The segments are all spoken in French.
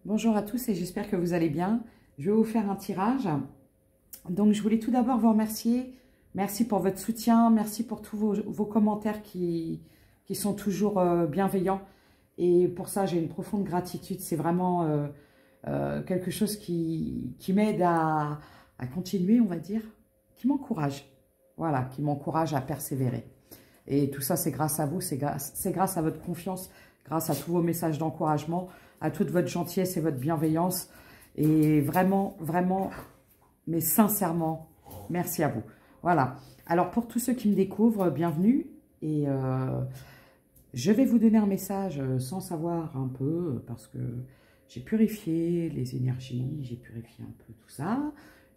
Bonjour à tous et j'espère que vous allez bien. Je vais vous faire un tirage. Donc, je voulais tout d'abord vous remercier. Merci pour votre soutien. Merci pour tous vos commentaires qui sont toujours bienveillants. Et pour ça, j'ai une profonde gratitude. C'est vraiment quelque chose qui m'aide à continuer, on va dire, qui m'encourage. Voilà, qui m'encourage à persévérer. Et tout ça, c'est grâce à vous, c'est grâce à votre confiance, grâce à tous vos messages d'encouragement, à toute votre gentillesse et votre bienveillance. Et vraiment, vraiment, mais sincèrement, merci à vous. Voilà. Alors, pour tous ceux qui me découvrent, bienvenue. Et je vais vous donner un message sans savoir un peu, parce que j'ai purifié les énergies, j'ai purifié un peu tout ça.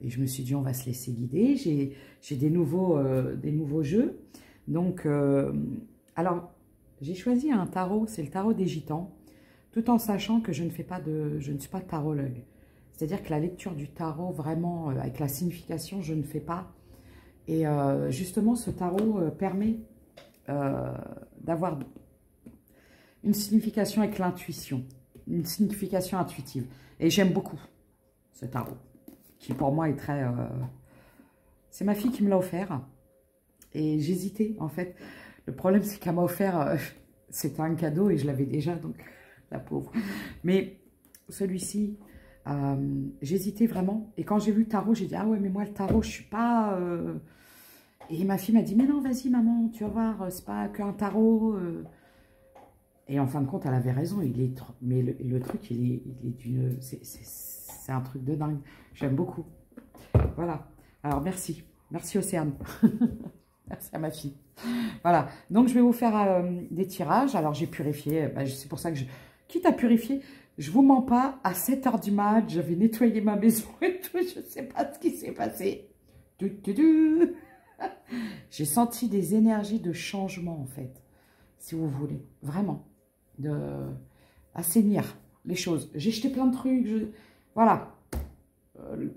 Et je me suis dit, on va se laisser guider. J'ai des nouveaux jeux. Donc, alors, j'ai choisi un tarot, c'est le tarot des gitans, tout en sachant que je ne suis pas tarologue. C'est-à-dire que la lecture du tarot, vraiment, avec la signification, je ne fais pas. Et justement, ce tarot permet d'avoir une signification avec l'intuition, une signification intuitive. Et j'aime beaucoup ce tarot, qui pour moi est très... c'est ma fille qui me l'a offert. Et j'hésitais, en fait. Le problème, c'est qu'elle m'a offert... c'était un cadeau et je l'avais déjà, donc la pauvre. Mais celui-ci, j'hésitais vraiment. Et quand j'ai vu le tarot, j'ai dit, ah ouais, mais moi, le tarot, je suis pas... Et ma fille m'a dit, mais non, vas-y, maman, tu vas voir, c'est pas qu'un tarot. Et en fin de compte, elle avait raison. Mais le truc, il est d'une... C'est un truc de dingue. J'aime beaucoup. Voilà. Alors, merci. Merci, Océane. Merci à ma fille. Voilà, donc je vais vous faire des tirages. Alors j'ai purifié, c'est pour ça que quitte à purifier, je vous mens pas, à 7 h du mat, j'avais nettoyé ma maison et tout, je sais pas ce qui s'est passé. J'ai senti des énergies de changement en fait, si vous voulez, vraiment, de assainir les choses. J'ai jeté plein de trucs, voilà,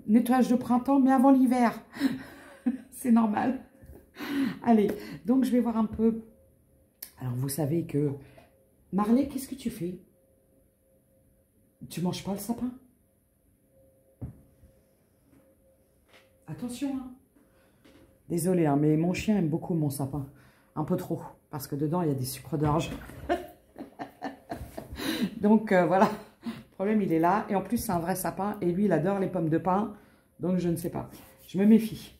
nettoyage de printemps, mais avant l'hiver, c'est normal. Allez, donc je vais voir un peu. Alors, vous savez que... Marley, qu'est-ce que tu fais? Tu manges pas le sapin? Attention, hein. Désolée, hein, mais mon chien aime beaucoup mon sapin. Un peu trop, parce que dedans, il y a des sucres d'orge. Donc, voilà. Le problème, il est là. Et en plus, c'est un vrai sapin. Et lui, il adore les pommes de pin. Donc, je ne sais pas. Je me méfie.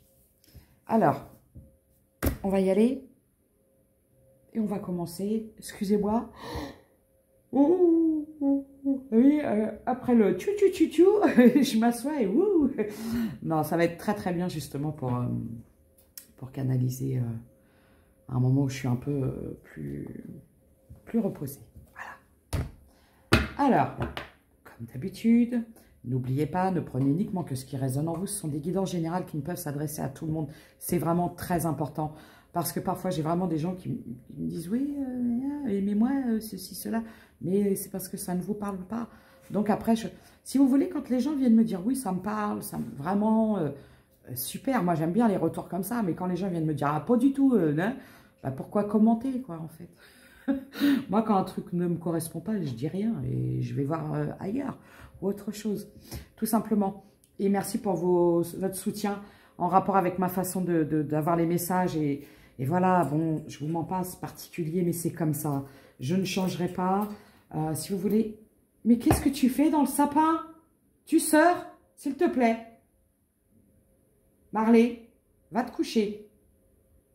Alors... on va y aller. Et on va commencer. Excusez-moi. Oui, après le tu, je m'assois et ouh. Non, ça va être très très bien justement pour canaliser un moment où je suis un peu plus reposée. Voilà. Alors, comme d'habitude, n'oubliez pas, ne prenez uniquement que ce qui résonne en vous. Ce sont des guidances générales qui ne peuvent s'adresser à tout le monde. C'est vraiment très important. Parce que parfois, j'ai vraiment des gens qui me disent « Oui, mais moi, ceci, cela. » Mais c'est parce que ça ne vous parle pas. Donc après, si vous voulez, quand les gens viennent me dire « Oui, ça me parle, ça me... vraiment super. » Moi, j'aime bien les retours comme ça. Mais quand les gens viennent me dire « Ah, pas du tout, hein, pourquoi commenter, quoi, en fait ?» Moi, quand un truc ne me correspond pas, je dis rien. Et je vais voir ailleurs ou autre chose. Tout simplement. Et merci pour votre soutien en rapport avec ma façon d'avoir les messages. Et voilà, bon, je vous mens pas, c'est particulier, mais c'est comme ça. Je ne changerai pas. Si vous voulez... Mais qu'est-ce que tu fais dans le sapin? Tu sors, s'il te plaît. Marley, va te coucher.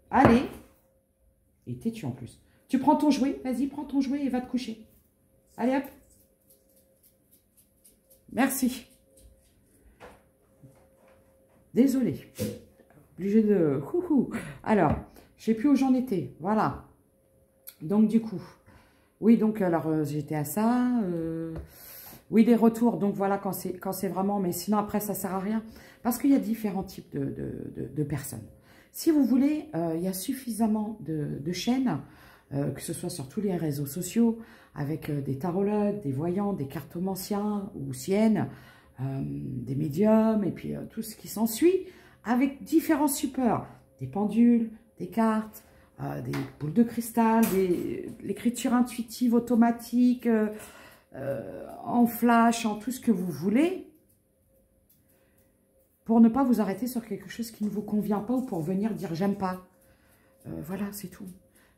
Allez. Et têtu en plus. Tu prends ton jouet, vas-y, prends ton jouet et va te coucher. Allez, hop. Merci. Désolée. Obligée de... Alors, je ne sais plus où j'en étais. Voilà. Donc, du coup... Oui, donc, alors, j'étais à ça. Oui, des retours. Donc, voilà, quand c'est vraiment... Mais sinon, après, ça ne sert à rien. Parce qu'il y a différents types de personnes. Si vous voulez, il y a suffisamment de chaînes, que ce soit sur tous les réseaux sociaux, avec des tarologues, des voyants, des cartomanciens ou siennes, des médiums, et puis tout ce qui s'ensuit, avec différents supports, des pendules, des cartes, des boules de cristal, l'écriture intuitive automatique, en flash, en tout ce que vous voulez, pour ne pas vous arrêter sur quelque chose qui ne vous convient pas ou pour venir dire j'aime pas. Voilà, c'est tout.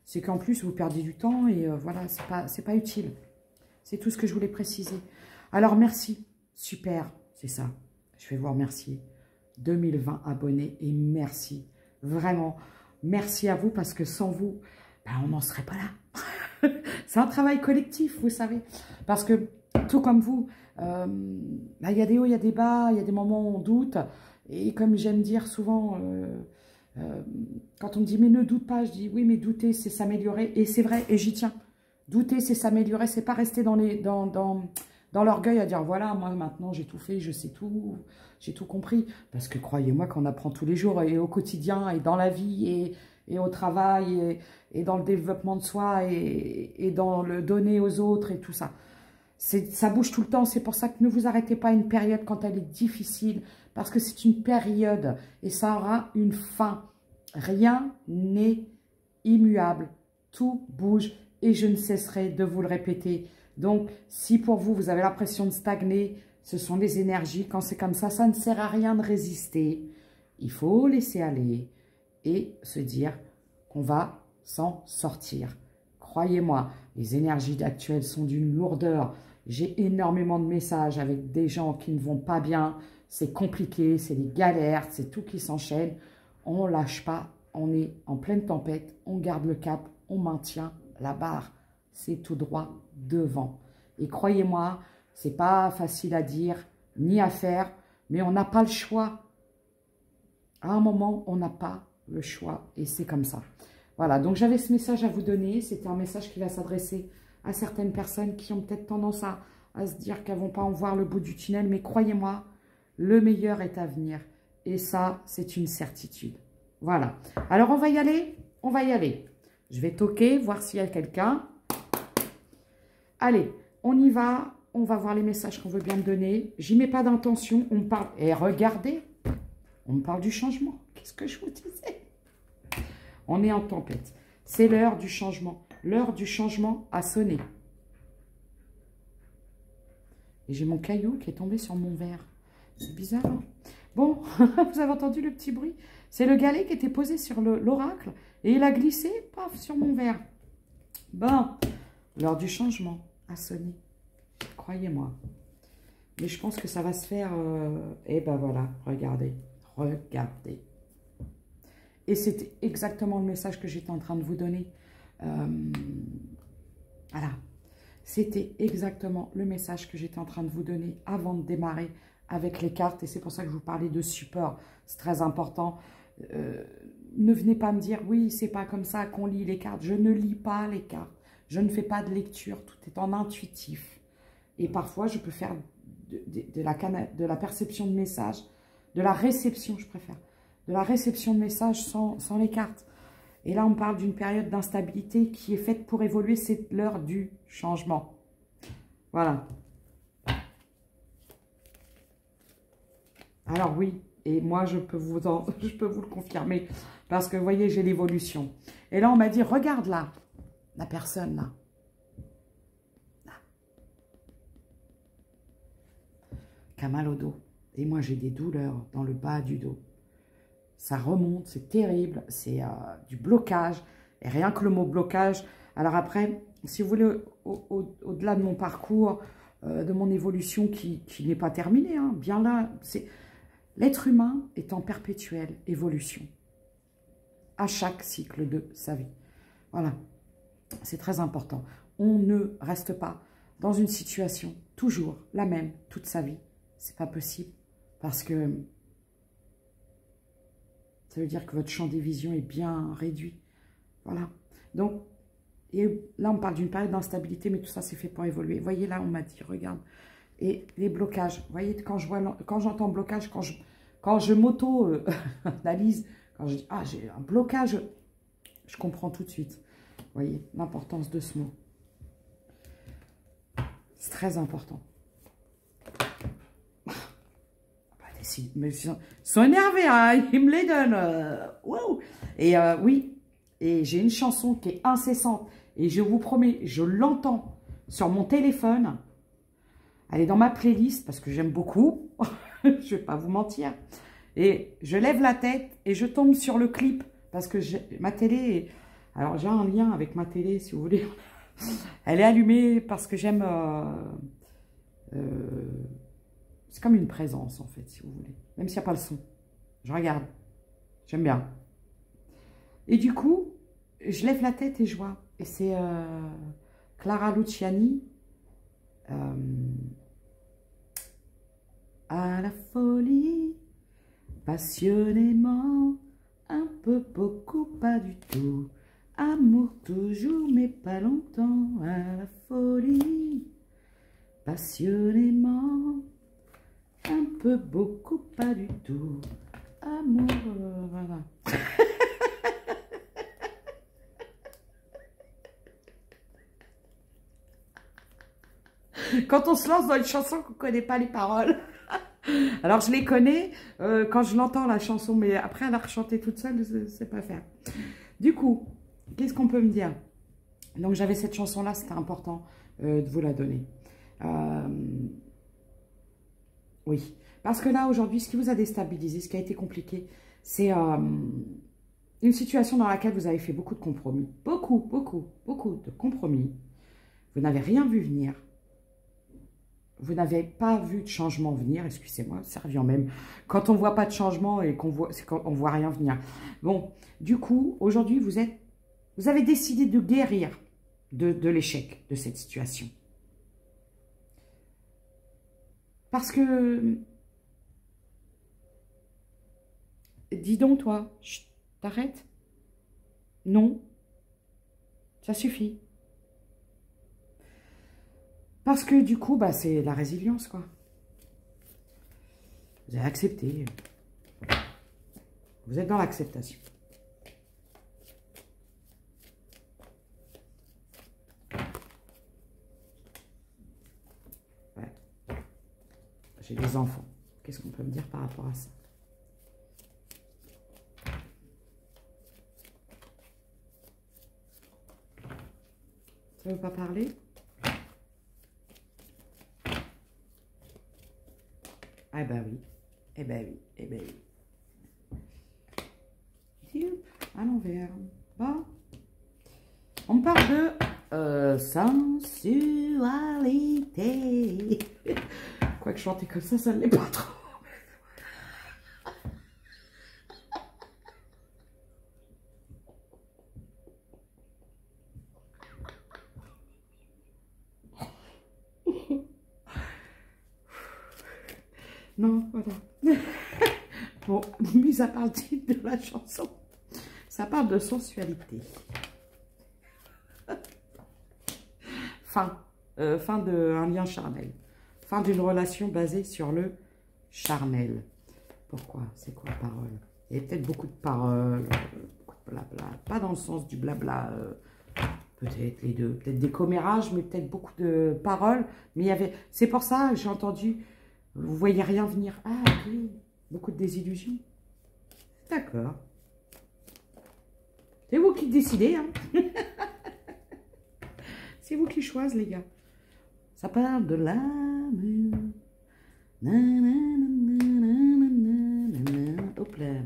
C'est qu'en plus, vous perdez du temps et voilà, c'est pas utile. C'est tout ce que je voulais préciser. Alors, merci. Super, c'est ça. Je vais vous remercier. 2020 abonnés et merci. Vraiment, merci à vous parce que sans vous, ben, on n'en serait pas là. C'est un travail collectif, vous savez. Parce que, tout comme vous, ben, y a des hauts, il y a des bas, il y a des moments où on doute. Et comme j'aime dire souvent, quand on me dit « mais ne doute pas », je dis « oui, mais douter, c'est s'améliorer ». Et c'est vrai, et j'y tiens. Douter, c'est s'améliorer, c'est pas rester dans l'orgueil à dire « voilà, moi maintenant j'ai tout fait, je sais tout, j'ai tout compris ». Parce que croyez-moi qu'on apprend tous les jours et au quotidien et dans la vie et au travail et dans le développement de soi et dans le donner aux autres et tout ça. Ça bouge tout le temps, c'est pour ça que ne vous arrêtez pas à une période quand elle est difficile, parce que c'est une période et ça aura une fin. Rien n'est immuable, tout bouge et je ne cesserai de vous le répéter. Donc, si pour vous, vous avez l'impression de stagner, ce sont des énergies, quand c'est comme ça ne sert à rien de résister. Il faut laisser aller et se dire qu'on va s'en sortir. Croyez-moi, les énergies actuelles sont d'une lourdeur. J'ai énormément de messages avec des gens qui ne vont pas bien. C'est compliqué, c'est des galères, c'est tout qui s'enchaîne. On ne lâche pas, on est en pleine tempête, on garde le cap, on maintient la barre. C'est tout droit devant. Et croyez-moi, c'est pas facile à dire ni à faire, mais on n'a pas le choix. À un moment, on n'a pas le choix et c'est comme ça. Voilà, donc j'avais ce message à vous donner. C'était un message qui va s'adresser à certaines personnes qui ont peut-être tendance à se dire qu'elles ne vont pas en voir le bout du tunnel. Mais croyez-moi, le meilleur est à venir. Et ça, c'est une certitude. Voilà. Alors, on va y aller. On va y aller. Je vais toquer, voir s'il y a quelqu'un. Allez, on y va. On va voir les messages qu'on veut bien me donner. J'y mets pas d'intention. On me parle. Et regardez, on me parle du changement. Qu'est-ce que je vous disais? On est en tempête. C'est l'heure du changement. L'heure du changement a sonné. Et j'ai mon caillou qui est tombé sur mon verre. C'est bizarre, hein? Bon, vous avez entendu le petit bruit? C'est le galet qui était posé sur l'oracle. Et il a glissé, paf, sur mon verre. Bon, l'heure du changement a sonné. Croyez-moi. Mais je pense que ça va se faire... Et ben voilà, regardez. Regardez. Et c'était exactement le message que j'étais en train de vous donner. Voilà. C'était exactement le message que j'étais en train de vous donner avant de démarrer avec les cartes. Et c'est pour ça que je vous parlais de support. C'est très important. Ne venez pas me dire, oui, c'est pas comme ça qu'on lit les cartes. Je ne lis pas les cartes. Je ne fais pas de lecture. Tout est en intuitif. Et parfois, je peux faire de la perception de messages, de la réception, je préfère. De la réception de messages sans les cartes. Et là, on parle d'une période d'instabilité qui est faite pour évoluer. C'est l'heure du changement. Voilà. Alors oui, et moi, je peux vous le confirmer. Parce que, vous voyez, j'ai l'évolution. Et là, on m'a dit, regarde là, la personne là. Là. Qui a mal au dos. Et moi, j'ai des douleurs dans le bas du dos. Ça remonte, c'est terrible, c'est du blocage. Et rien que le mot blocage. Alors après, si vous voulez, au-delà de mon parcours, de mon évolution qui n'est pas terminée, hein, bien là, l'être humain est en perpétuelle évolution. À chaque cycle de sa vie. Voilà, c'est très important. On ne reste pas dans une situation toujours la même toute sa vie. C'est pas possible parce que... ça veut dire que votre champ des visions est bien réduit. Voilà. Donc, et là, on parle d'une période d'instabilité, mais tout ça, c'est fait pour évoluer. Vous voyez, là, on m'a dit, regarde. Et les blocages. Vous voyez, quand j'entends blocage, quand je m'auto-analyse, quand je dis, ah, j'ai un blocage, je comprends tout de suite. Vous voyez, l'importance de ce mot. C'est très important. Mais ils sont énervés, hein, ils me les donnent. Wow. Et oui, et j'ai une chanson qui est incessante. Et je vous promets, je l'entends sur mon téléphone. Elle est dans ma playlist parce que j'aime beaucoup. Je ne vais pas vous mentir. Et je lève la tête et je tombe sur le clip parce que ma télé... Alors, j'ai un lien avec ma télé, si vous voulez. Elle est allumée parce que j'aime... c'est comme une présence, en fait, si vous voulez. Même s'il n'y a pas le son. Je regarde. J'aime bien. Et du coup, je lève la tête et je vois. Et c'est Clara Luciani. À la folie, passionnément, un peu, beaucoup, pas du tout. Amour toujours, mais pas longtemps. À la folie, passionnément, un peu, beaucoup, pas du tout. Amour, voilà. Quand on se lance dans une chanson qu'on ne connaît pas les paroles. Alors, je les connais quand je l'entends, la chanson, mais après, à la rechanter toute seule, je ne sais pas faire. Du coup, qu'est-ce qu'on peut me dire? Donc, j'avais cette chanson-là, c'était important de vous la donner. Oui, parce que là, aujourd'hui, ce qui vous a déstabilisé, ce qui a été compliqué, c'est une situation dans laquelle vous avez fait beaucoup de compromis. Beaucoup de compromis. Vous n'avez rien vu venir. Vous n'avez pas vu de changement venir, excusez-moi, ça revient même. Quand on ne voit pas de changement et qu'on voit, c'est quand on ne voit rien venir. Bon, du coup, aujourd'hui, vous avez décidé de guérir de l'échec de cette situation. Parce que, dis donc toi, t'arrêtes? Non, ça suffit. Parce que du coup, bah, c'est la résilience, quoi. Vous avez accepté. Vous êtes dans l'acceptation. Ouais. J'ai des enfants. Qu'est-ce qu'on peut me dire par rapport à ça? Ça ne veut pas parler? Ah ben oui, eh ben oui, eh ben oui. À l'envers. Bon. On me parle de sensualité. Quoique chanter comme ça ne l'est pas trop. Non, voilà. Bon, mis à part le titre de la chanson, ça parle de sensualité. Fin d'un lien charnel. Fin d'une relation basée sur le charnel. Pourquoi? C'est quoi parole? Il y a peut-être beaucoup de paroles, beaucoup de blabla. Pas dans le sens du blabla, peut-être les deux. Peut-être des commérages, mais peut-être beaucoup de paroles. Mais il y avait... C'est pour ça que j'ai entendu... Vous voyez rien venir. Ah, ok. Beaucoup de désillusions. D'accord. C'est vous qui décidez, hein. C'est vous qui choisissez, les gars. Ça parle de l'amour. Hop là.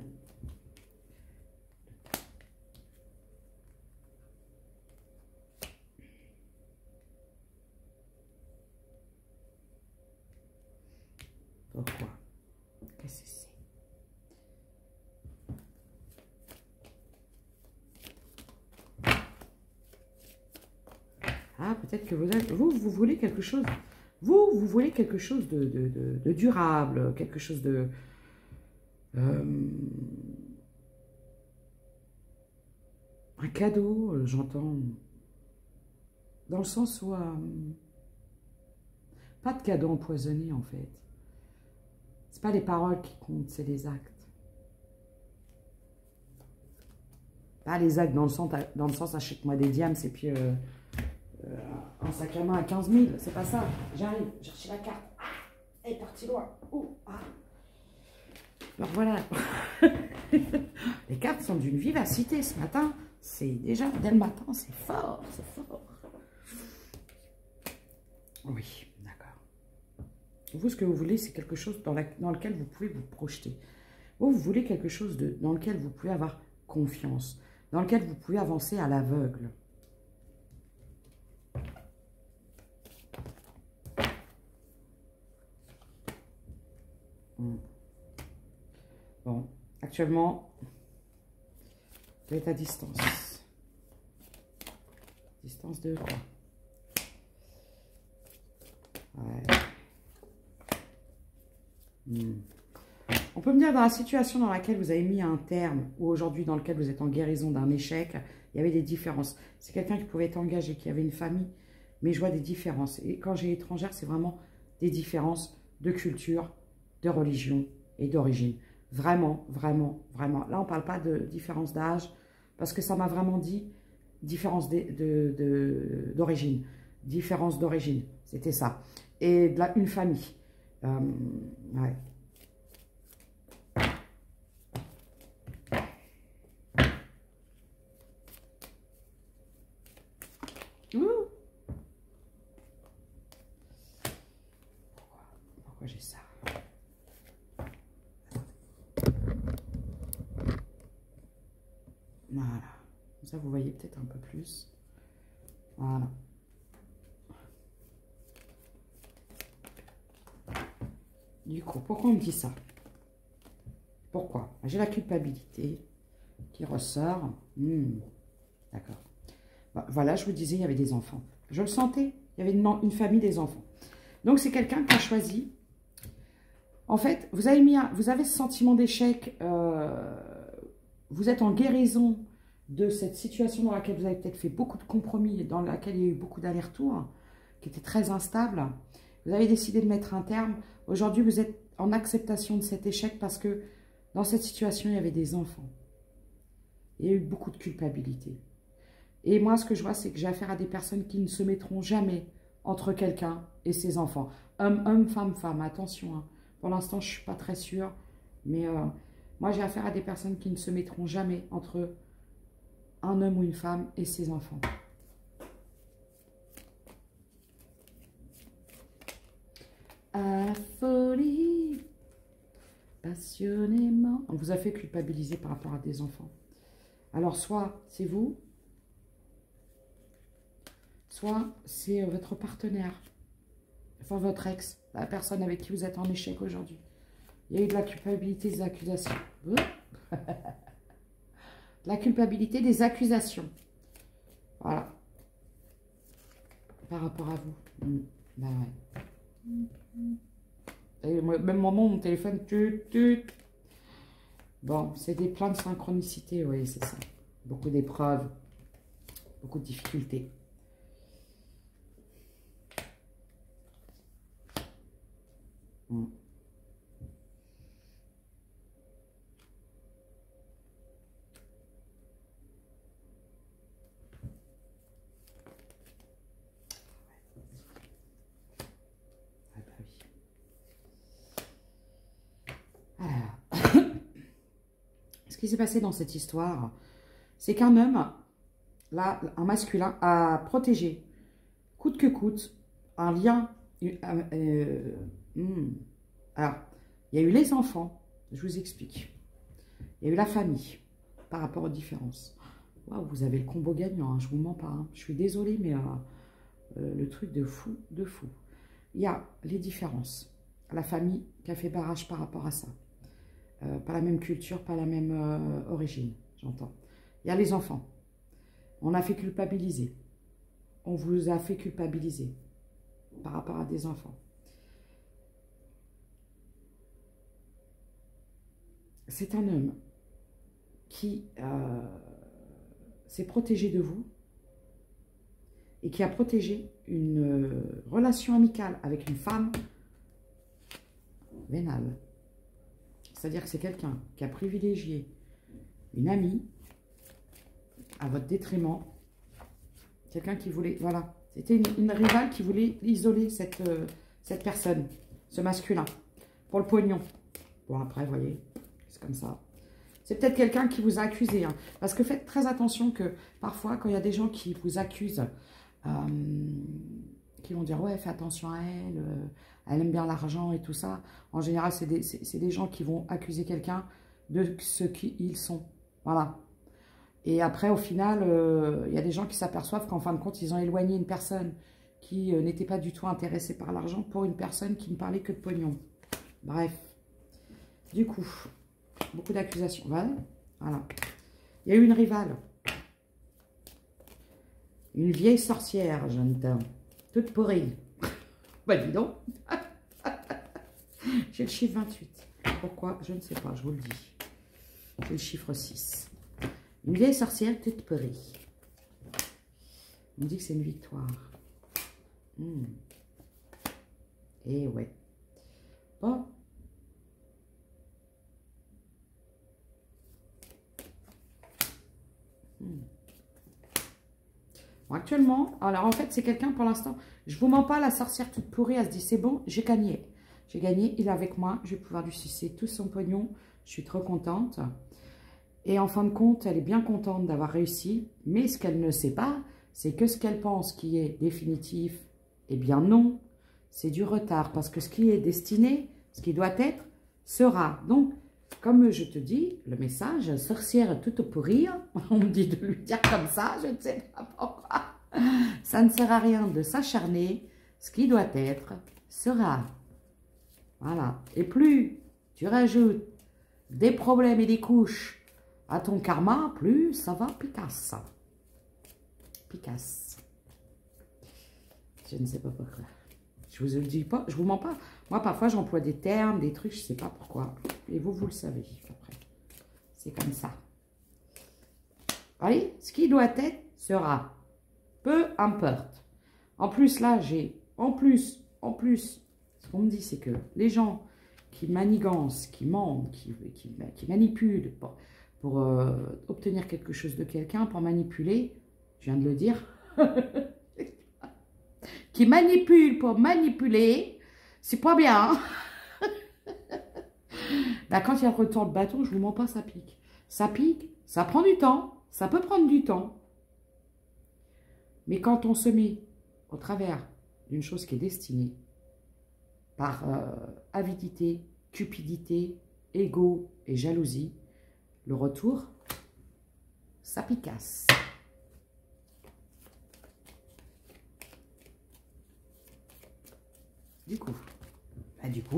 Pourquoi? Qu'est-ce que c'est? Ah, peut-être que vous voulez quelque chose. Vous voulez quelque chose de durable, quelque chose de... un cadeau, j'entends. Dans le sens où... pas de cadeau empoisonné, en fait. C'est pas les paroles qui comptent, c'est les actes. Pas les actes dans le sens achète-moi des diams et puis un sac à main à 15 000. C'est pas ça. J'arrive, chercher la carte. Ah, elle est partie loin. Oh, ah. Alors voilà. Les cartes sont d'une vivacité ce matin. C'est déjà, dès le matin, c'est fort, c'est fort. Oui, d'accord. Vous, ce que vous voulez, c'est quelque chose dans lequel vous pouvez vous projeter. Vous voulez quelque chose dans lequel vous pouvez avoir confiance, dans lequel vous pouvez avancer à l'aveugle. Bon, actuellement, vous êtes à distance. Distance de quoi? Ouais. On peut me dire, dans la situation dans laquelle vous avez mis un terme, ou aujourd'hui dans lequel vous êtes en guérison d'un échec, il y avait des différences. C'est quelqu'un qui pouvait être engagé, qui avait une famille, mais je vois des différences. Et quand j'ai étrangère, c'est vraiment des différences de culture, de religion et d'origine. Vraiment, vraiment, vraiment. Là, on ne parle pas de différence d'âge, parce que ça m'a vraiment dit différence d'origine. Différence d'origine, c'était ça. Et une famille. Ouais. Pourquoi j'ai ça? Voilà. Ça, vous voyez peut-être un peu plus. Voilà. Du coup, pourquoi on me dit ça? Pourquoi? J'ai la culpabilité qui ressort. D'accord. Voilà, je vous disais, il y avait des enfants. Je le sentais. Il y avait une famille, des enfants. Donc, c'est quelqu'un qui a choisi. En fait, vous avez ce sentiment d'échec. Vous êtes en guérison de cette situation dans laquelle vous avez peut-être fait beaucoup de compromis, dans laquelle il y a eu beaucoup d'allers-retours, qui était très instable. Vous avez décidé de mettre un terme. Aujourd'hui, vous êtes en acceptation de cet échec parce que dans cette situation, il y avait des enfants. Il y a eu beaucoup de culpabilité. Et moi, ce que je vois, c'est que j'ai affaire à des personnes qui ne se mettront jamais entre quelqu'un et ses enfants. Homme, femme, femme. Attention, hein. Pour l'instant, je ne suis pas très sûre. Mais moi, j'ai affaire à des personnes qui ne se mettront jamais entre un homme ou une femme et ses enfants. À la folie, passionnément. On vous a fait culpabiliser par rapport à des enfants. Alors, soit c'est vous, soit c'est votre partenaire, enfin votre ex, la personne avec qui vous êtes en échec aujourd'hui. Il y a eu de la culpabilité, des accusations. La culpabilité, des accusations. Voilà. Par rapport à vous. Ben ouais. Et même moment, mon téléphone... Bon, c'est des plans de synchronicité, oui, c'est ça. Beaucoup d'épreuves, beaucoup de difficultés. Ce qui s'est passé dans cette histoire, c'est qu'un homme, là, un masculin, a protégé, coûte que coûte, un lien. Alors, il y a eu les enfants, je vous explique. Il y a eu la famille, par rapport aux différences. Waouh, vous avez le combo gagnant, hein, je ne vous mens pas. Hein. Je suis désolée, mais le truc de fou, de fou. Il y a les différences. La famille qui a fait barrage par rapport à ça. Pas la même culture, pas la même origine, j'entends. Il y a les enfants. On a fait culpabiliser. On vous a fait culpabiliser par rapport à des enfants. C'est un homme qui s'est protégé de vous et qui a protégé une relation amicale avec une femme vénale. C'est-à-dire que c'est quelqu'un qui a privilégié une amie à votre détriment. Quelqu'un qui voulait... Voilà. C'était une rivale qui voulait isoler cette personne, ce masculin, pour le pognon. Bon, après, vous voyez, c'est comme ça. C'est peut-être quelqu'un qui vous a accusé. Hein, parce que faites très attention que parfois, quand il y a des gens qui vous accusent, qui vont dire, ouais, fais attention à elle, elle aime bien l'argent et tout ça. En général, c'est des gens qui vont accuser quelqu'un de ce qu'ils sont. Voilà. Et après, au final, il y a des gens qui s'aperçoivent qu'en fin de compte, ils ont éloigné une personne qui n'était pas du tout intéressée par l'argent pour une personne qui ne parlait que de pognon. Bref. Du coup, beaucoup d'accusations. Voilà. Il y a eu une rivale. Une vieille sorcière, j'entends. Toute pourrie. Bah dis donc. J'ai le chiffre 28. Pourquoi? Je ne sais pas, je vous le dis. J'ai le chiffre 6. Une vieille sorcière toute pourrie. On me dit que c'est une victoire. Et ouais. Bon. Bon, actuellement, alors en fait, c'est quelqu'un pour l'instant. Je vous mens pas, la sorcière toute pourrie, elle se dit, c'est bon, j'ai gagné. J'ai gagné, il est avec moi, je vais pouvoir lui sucer tout son pognon. Je suis trop contente. Et en fin de compte, elle est bien contente d'avoir réussi. Mais ce qu'elle ne sait pas, c'est que ce qu'elle pense qui est définitif, eh bien non, c'est du retard. Parce que ce qui est destiné, ce qui doit être, sera. Donc, comme je te dis, le message, sorcière toute pourrie, on me dit de lui dire comme ça, je ne sais pas pourquoi. Ça ne sert à rien de s'acharner. Ce qui doit être, sera. Voilà. Et plus tu rajoutes des problèmes et des couches à ton karma, plus ça va picasse. Picasse. Je ne sais pas pourquoi. Je vous le dis pas, je vous mens pas. Moi, parfois, j'emploie des termes, des trucs, je ne sais pas pourquoi. Et vous, vous le savez après. C'est comme ça. Allez, ce qui doit être, sera. Peu importe. En plus, là, j'ai... En plus, ce qu'on me dit, c'est que les gens qui manigancent, qui mentent, qui manipulent pour obtenir quelque chose de quelqu'un, pour manipuler, je viens de le dire, qui manipulent pour manipuler, c'est pas bien. Là, quand il y a le retour de bâton, je vous mens pas, ça pique. Ça pique, ça prend du temps, ça peut prendre du temps. Mais quand on se met au travers d'une chose qui est destinée par avidité, cupidité, ego et jalousie, le retour, ça picasse. Du coup, regardez.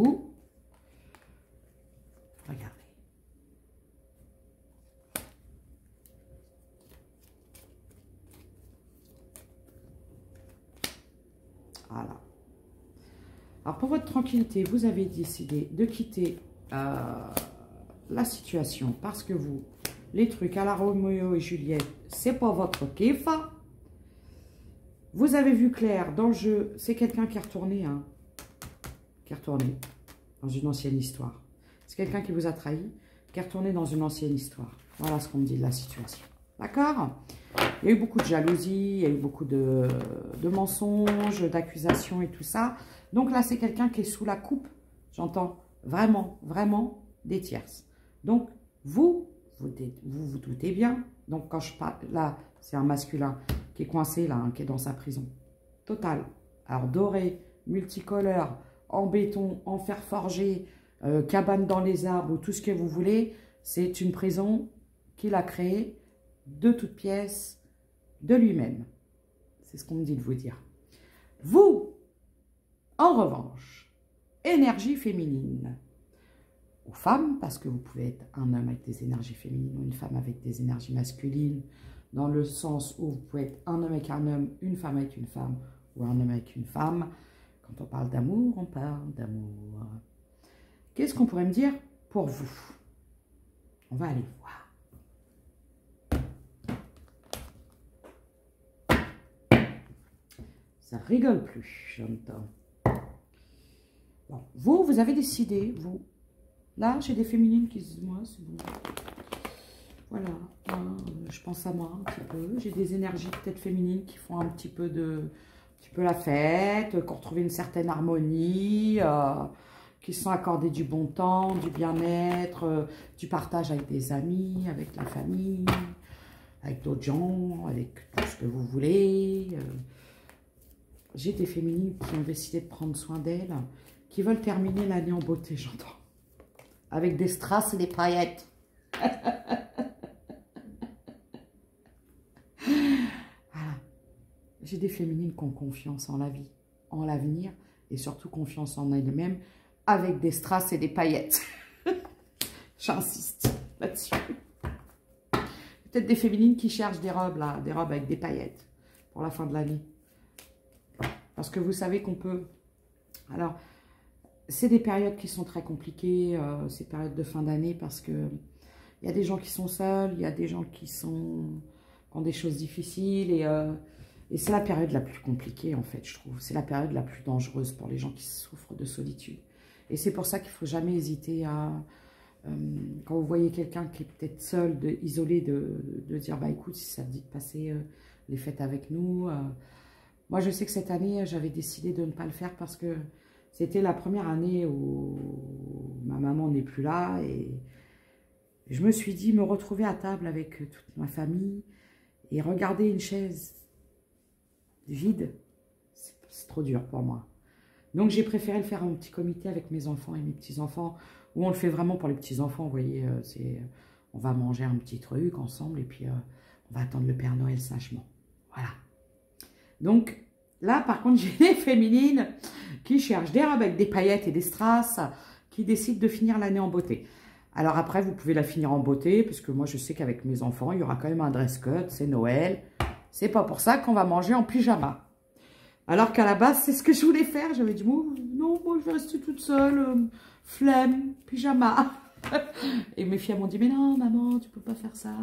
Voilà. Alors, pour votre tranquillité, vous avez décidé de quitter la situation parce que vous, les trucs à la Roméo et Juliette, c'est pas votre kiff. Vous avez vu clair dans le jeu, c'est quelqu'un qui est retourné, hein, dans une ancienne histoire. C'est quelqu'un qui vous a trahi, qui est retourné dans une ancienne histoire. Voilà ce qu'on me dit de la situation. D'accord? Il y a eu beaucoup de jalousie, il y a eu beaucoup de mensonges, d'accusations et tout ça. Donc là, c'est quelqu'un qui est sous la coupe, j'entends, vraiment, vraiment des tierces. Donc, vous doutez bien. Donc, quand je parle, là, c'est un masculin qui est coincé, là, hein, qui est dans sa prison. Total. Alors, doré, multicolore, en béton, en fer forgé, cabane dans les arbres, ou tout ce que vous voulez, c'est une prison qu'il a créée de toutes pièces, de lui-même. C'est ce qu'on me dit de vous dire. Vous, en revanche, énergie féminine, ou femme, parce que vous pouvez être un homme avec des énergies féminines ou une femme avec des énergies masculines, dans le sens où vous pouvez être un homme avec un homme, une femme avec une femme, ou un homme avec une femme. Quand on parle d'amour, on parle d'amour. Qu'est-ce qu'on pourrait me dire pour vous? On va aller voir. Ça rigole plus, j'entends. Bon, vous avez décidé, vous. Là, j'ai des féminines qui se disent, moi, c'est bon. Voilà, je pense à moi un petit peu. J'ai des énergies peut-être féminines qui font un petit peu la fête, qui ont retrouvé une certaine harmonie, qui se sont accordées du bon temps, du bien-être, du partage avec des amis, avec la famille, avec d'autres gens, avec tout ce que vous voulez. J'ai des féminines qui ont décidé de prendre soin d'elles, qui veulent terminer l'année en beauté, j'entends. Avec des strass et des paillettes. Voilà. J'ai des féminines qui ont confiance en la vie, en l'avenir, et surtout confiance en elles-mêmes, avec des strass et des paillettes. J'insiste là-dessus. Peut-être des féminines qui cherchent des robes, là, des robes avec des paillettes, pour la fin de l'année. Parce que vous savez qu'on peut... Alors, c'est des périodes qui sont très compliquées, ces périodes de fin d'année, parce que il y a des gens qui sont seuls, il y a des gens qui ont des choses difficiles, et c'est la période la plus compliquée, en fait, je trouve. C'est la période la plus dangereuse pour les gens qui souffrent de solitude. Et c'est pour ça qu'il ne faut jamais hésiter à... quand vous voyez quelqu'un qui est peut-être seul, isolé, de dire, bah écoute, si ça te dit de passer les fêtes avec nous... Moi, je sais que cette année, j'avais décidé de ne pas le faire parce que c'était la première année où ma maman n'est plus là. Et je me suis dit, me retrouver à table avec toute ma famille et regarder une chaise vide, c'est trop dur pour moi. Donc, j'ai préféré le faire en petit comité avec mes enfants et mes petits-enfants, où on le fait vraiment pour les petits-enfants, vous voyez. On va manger un petit truc ensemble et puis on va attendre le Père Noël sagement. Voilà. Donc, là, par contre, j'ai des féminines qui cherchent des robes avec des paillettes et des strass, qui décident de finir l'année en beauté. Alors après, vous pouvez la finir en beauté, parce que moi, je sais qu'avec mes enfants, il y aura quand même un dress code, c'est Noël. C'est pas pour ça qu'on va manger en pyjama. Alors qu'à la base, c'est ce que je voulais faire. J'avais dit, oh, non, moi, je vais rester toute seule, flemme, pyjama. Et mes filles m'ont dit, mais non, maman, tu peux pas faire ça.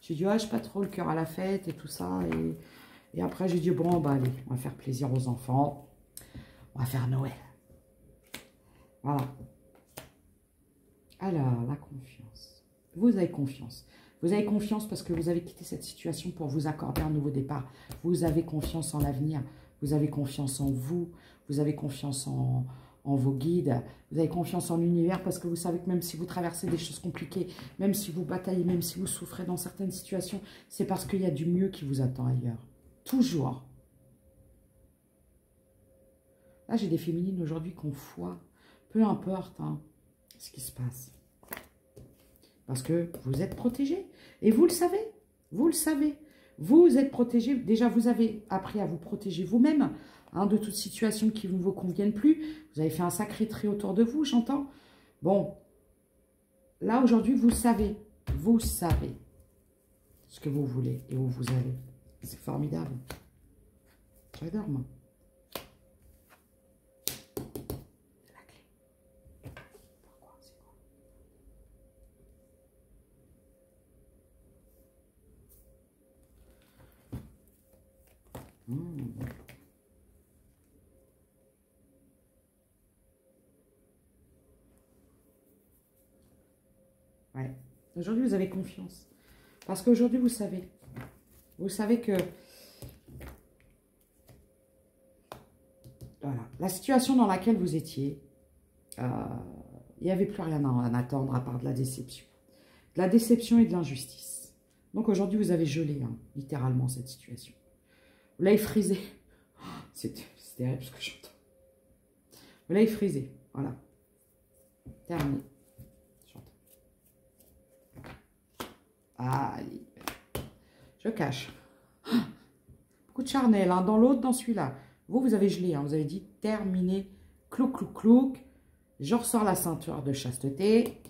J'ai dit, ah, j'ai pas trop le cœur à la fête et tout ça, et après, j'ai dit, bon, bah allez, on va faire plaisir aux enfants. On va faire Noël. Voilà. Alors, la confiance. Vous avez confiance. Vous avez confiance parce que vous avez quitté cette situation pour vous accorder un nouveau départ. Vous avez confiance en l'avenir. Vous avez confiance en vous. Vous avez confiance en vos guides. Vous avez confiance en l'univers parce que vous savez que même si vous traversez des choses compliquées, même si vous bataillez, même si vous souffrez dans certaines situations, c'est parce qu'il y a du mieux qui vous attend ailleurs. Toujours. Là, j'ai des féminines aujourd'hui qui ont foi. Peu importe ce qui se passe. Parce que vous êtes protégés. Et vous le savez. Vous le savez. Vous êtes protégés. Déjà, vous avez appris à vous protéger vous-même de toute situation qui ne vous convienne plus. Vous avez fait un sacré tri autour de vous, j'entends. Bon. Là, aujourd'hui, vous savez. Vous savez ce que vous voulez et où vous allez. C'est formidable. J'adore, moi. La clé. Pourquoi? C'est quoi? Ouais. Aujourd'hui, vous avez confiance. Parce qu'aujourd'hui, vous savez. Vous savez que voilà, la situation dans laquelle vous étiez, il n'y avait plus rien à attendre à part de la déception. De la déception et de l'injustice. Donc aujourd'hui, vous avez gelé, littéralement, cette situation. Vous l'avez frisé. C'est terrible ce que j'entends. Vous l'avez frisé. Voilà. Terminé. J'entends. Allez. Je cache. Beaucoup de charnel, dans l'autre, dans celui-là. Vous avez gelé, vous avez dit terminé. Clouc, clouc, clouc. Je ressors la ceinture de chasteté.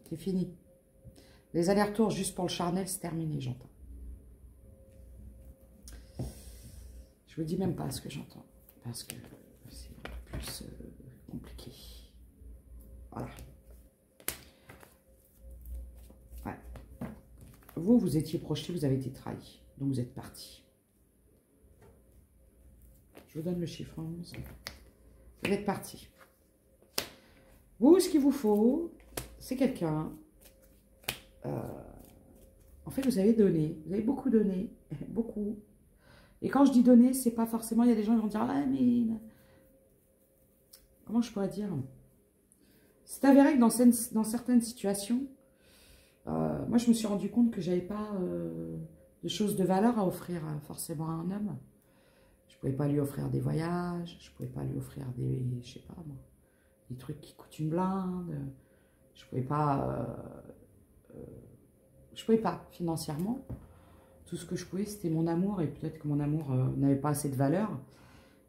C'est fini. Les allers-retours juste pour le charnel, c'est terminé, j'entends. Je vous dis même pas ce que j'entends. Parce que c'est un peu plus compliqué. Voilà. Ouais. Vous étiez projeté, vous avez été trahi. Donc vous êtes parti. Je vous donne le chiffre 11. Vous êtes parti. Vous, ce qu'il vous faut, c'est quelqu'un. En fait, vous avez donné. Vous avez beaucoup donné. Beaucoup. Et quand je dis donner, c'est pas forcément... Il y a des gens qui vont dire, ah, mais... Comment je pourrais dire? C'est avéré que dans certaines situations, moi, je me suis rendu compte que j'avais pas de choses de valeur à offrir forcément à un homme. Je ne pouvais pas lui offrir des voyages, je ne pouvais pas lui offrir des, je sais pas moi, des trucs qui coûtent une blinde. Je ne pouvais pas financièrement. Tout ce que je pouvais, c'était mon amour, et peut-être que mon amour n'avait pas assez de valeur.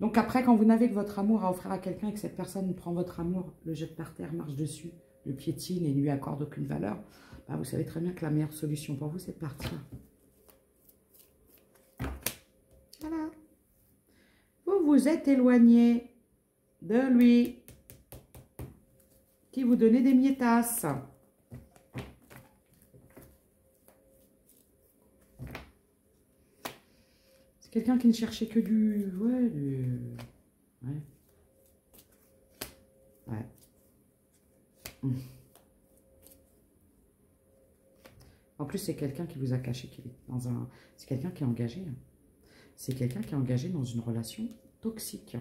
Donc après, quand vous n'avez que votre amour à offrir à quelqu'un et que cette personne prend votre amour, le jette par terre, marche dessus, le piétine et ne lui accorde aucune valeur, bah vous savez très bien que la meilleure solution pour vous, c'est de partir. Voilà. Vous vous êtes éloigné de lui, qui vous donnait des miettasses. C'est quelqu'un qui ne cherchait que du... Ouais, Ouais. Ouais. En plus, c'est quelqu'un qui vous a caché qu'il est dans un... C'est quelqu'un qui est engagé. Hein. C'est quelqu'un qui est engagé dans une relation toxique.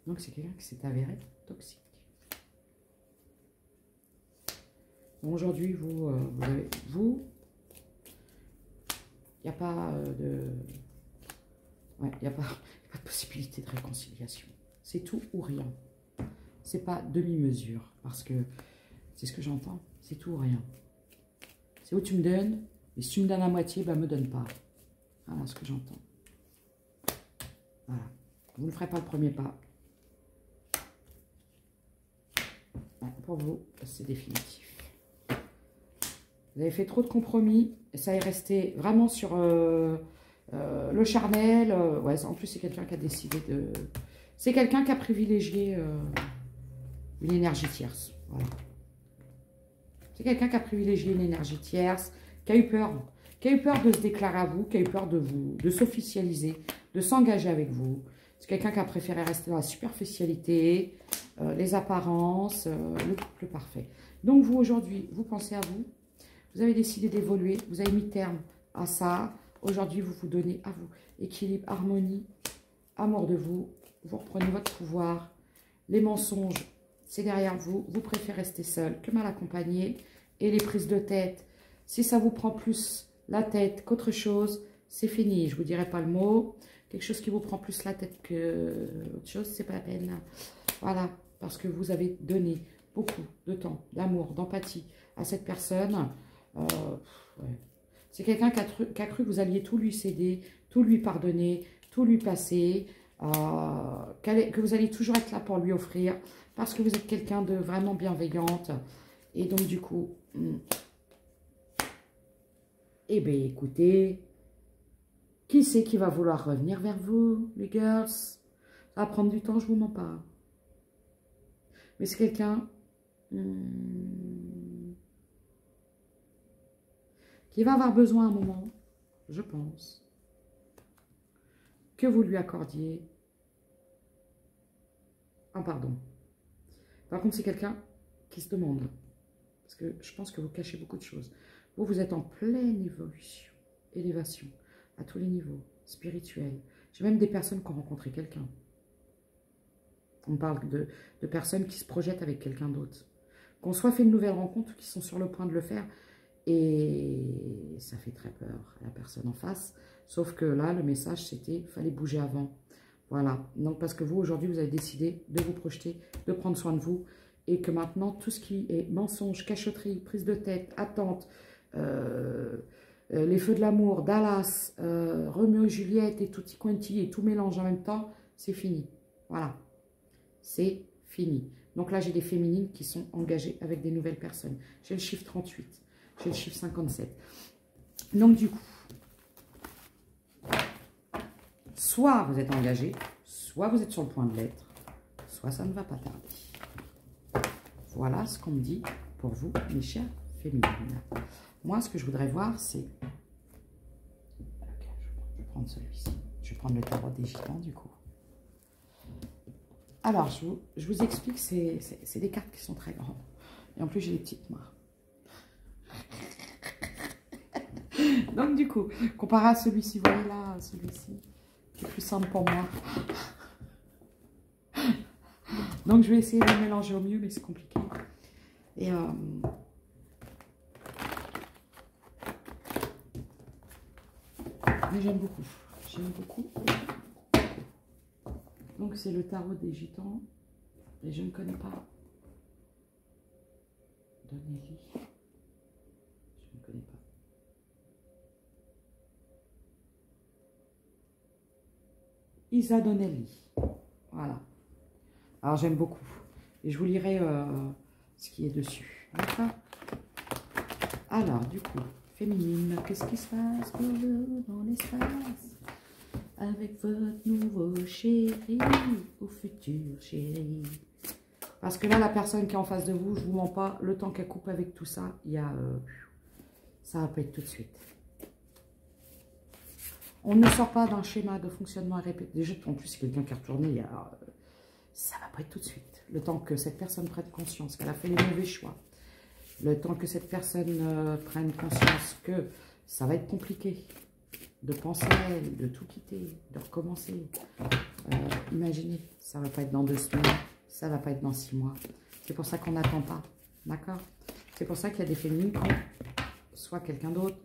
Donc, c'est quelqu'un qui s'est avéré toxique. Aujourd'hui, vous, il n'y a pas de... Ouais, il n'y a pas de possibilité de réconciliation. C'est tout ou rien. C'est pas demi-mesure, parce que c'est ce que j'entends, c'est tout ou rien. C'est où tu me donnes, et si tu me donnes la moitié, bah me donne pas. Voilà ce que j'entends. Voilà. Vous ne ferez pas le premier pas. Ouais, pour vous, c'est définitif. Vous avez fait trop de compromis, et ça est resté vraiment sur le charnel. Ouais, en plus, c'est quelqu'un qui a décidé de... C'est quelqu'un qui a privilégié une énergie tierce. Voilà. C'est quelqu'un qui a privilégié une énergie tierce, qui a eu peur de se déclarer à vous, qui a eu peur de s'officialiser, de s'engager avec vous. C'est quelqu'un qui a préféré rester dans la superficialité, les apparences, le couple parfait. Donc vous, aujourd'hui, vous pensez à vous, vous avez décidé d'évoluer, vous avez mis terme à ça. Aujourd'hui, vous vous donnez à vous équilibre, harmonie, amour de vous. Vous reprenez votre pouvoir. Les mensonges, c'est derrière vous. Vous préférez rester seul que mal accompagné. Et les prises de tête, si ça vous prend plus la tête qu'autre chose, c'est fini. Je ne vous dirai pas le mot. Quelque chose qui vous prend plus la tête qu'autre chose, c'est pas la peine. Voilà, parce que vous avez donné beaucoup de temps, d'amour, d'empathie à cette personne. Ouais. C'est quelqu'un qui a cru que vous alliez tout lui céder, tout lui pardonner, tout lui passer, que vous alliez toujours être là pour lui offrir, parce que vous êtes quelqu'un de vraiment bienveillante. Et donc, du coup, eh bien, écoutez, qui c'est qui va vouloir revenir vers vous, les girls? Ça va prendre du temps, je vous mens pas. Mais c'est quelqu'un qui va avoir besoin à un moment, je pense, que vous lui accordiez un pardon. Par contre, c'est quelqu'un qui se demande, parce que je pense que vous cachez beaucoup de choses. Vous, vous êtes en pleine élévation, à tous les niveaux, spirituels. J'ai même des personnes qui ont rencontré quelqu'un. On parle de personnes qui se projettent avec quelqu'un d'autre. Qu'on soit fait une nouvelle rencontre ou qui sont sur le point de le faire. Et ça fait très peur à la personne en face. Sauf que là, le message, c'était qu'il fallait bouger avant. Voilà. Donc, parce que vous, aujourd'hui, vous avez décidé de vous projeter, de prendre soin de vous. Et que maintenant, tout ce qui est mensonge, cachotterie, prise de tête, attente, les feux de l'amour, Dallas, Roméo et Juliette et tutti quanti et tout mélange en même temps, c'est fini. Voilà. C'est fini. Donc là, j'ai des féminines qui sont engagées avec des nouvelles personnes. J'ai le chiffre 38. J'ai le chiffre 57. Donc du coup, soit vous êtes engagé, soit vous êtes sur le point de l'être, soit ça ne va pas tarder. Voilà ce qu'on me dit pour vous, mes chères féminines. Moi, ce que je voudrais voir, c'est... Ok, je vais prendre celui-ci. Je vais prendre le tarot des gitans, du coup. Alors, je vous explique, c'est des cartes qui sont très grandes. Et en plus, j'ai des petites mains. Donc, du coup, comparé à celui-ci, vous voyez là, celui-ci, qui est plus simple pour moi. Donc, je vais essayer de mélanger au mieux, mais c'est compliqué. Et Mais j'aime beaucoup. J'aime beaucoup. Donc c'est le tarot des gitans. Et je ne connais pas. Donnelly. Je ne connais pas. Isa Donnelly. Voilà. Alors j'aime beaucoup. Et je vous lirai ce qui est dessus. D'accord? Alors du coup, féminine, qu'est-ce qui se passe pour vous dans l'espace? Avec votre nouveau chéri ou futur chéri. Parce que là, la personne qui est en face de vous, je ne vous mens pas, le temps qu'elle coupe avec tout ça, il y a, ça va pas être tout de suite. On ne sort pas d'un schéma de fonctionnement répété. Déjà, en plus, c'est quelqu'un qui est retourné, il y a, ça va pas être tout de suite. Le temps que cette personne prenne conscience qu'elle a fait les mauvais choix. Le temps que cette personne prenne conscience que ça va être compliqué. De penser à elle, de tout quitter, de recommencer. Imaginez, ça ne va pas être dans 2 semaines, ça ne va pas être dans 6 mois. C'est pour ça qu'on n'attend pas, d'accord? C'est pour ça qu'il y a des féminines qui ont soit quelqu'un d'autre,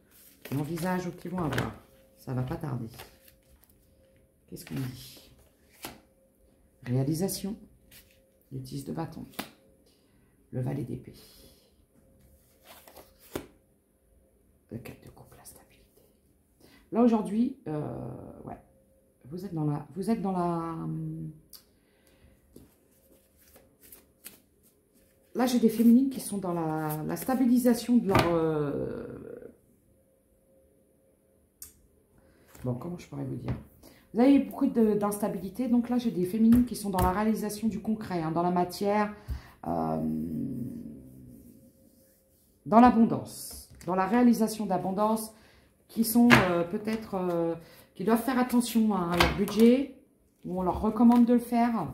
qui envisagent ou qui vont avoir. Ça ne va pas tarder. Qu'est-ce qu'on dit? Réalisation, le 10 de bâton, le valet d'épée, le 4 de coupe. Là, aujourd'hui, ouais, vous êtes dans la... Là, j'ai des féminines qui sont dans la stabilisation de leur... Bon, comment je pourrais vous dire? Vous avez beaucoup d'instabilité, donc là, j'ai des féminines qui sont dans la réalisation du concret, hein, dans la matière, dans l'abondance, dans la réalisation d'abondance, qui sont peut-être, qui doivent faire attention à leur budget, où on leur recommande de le faire.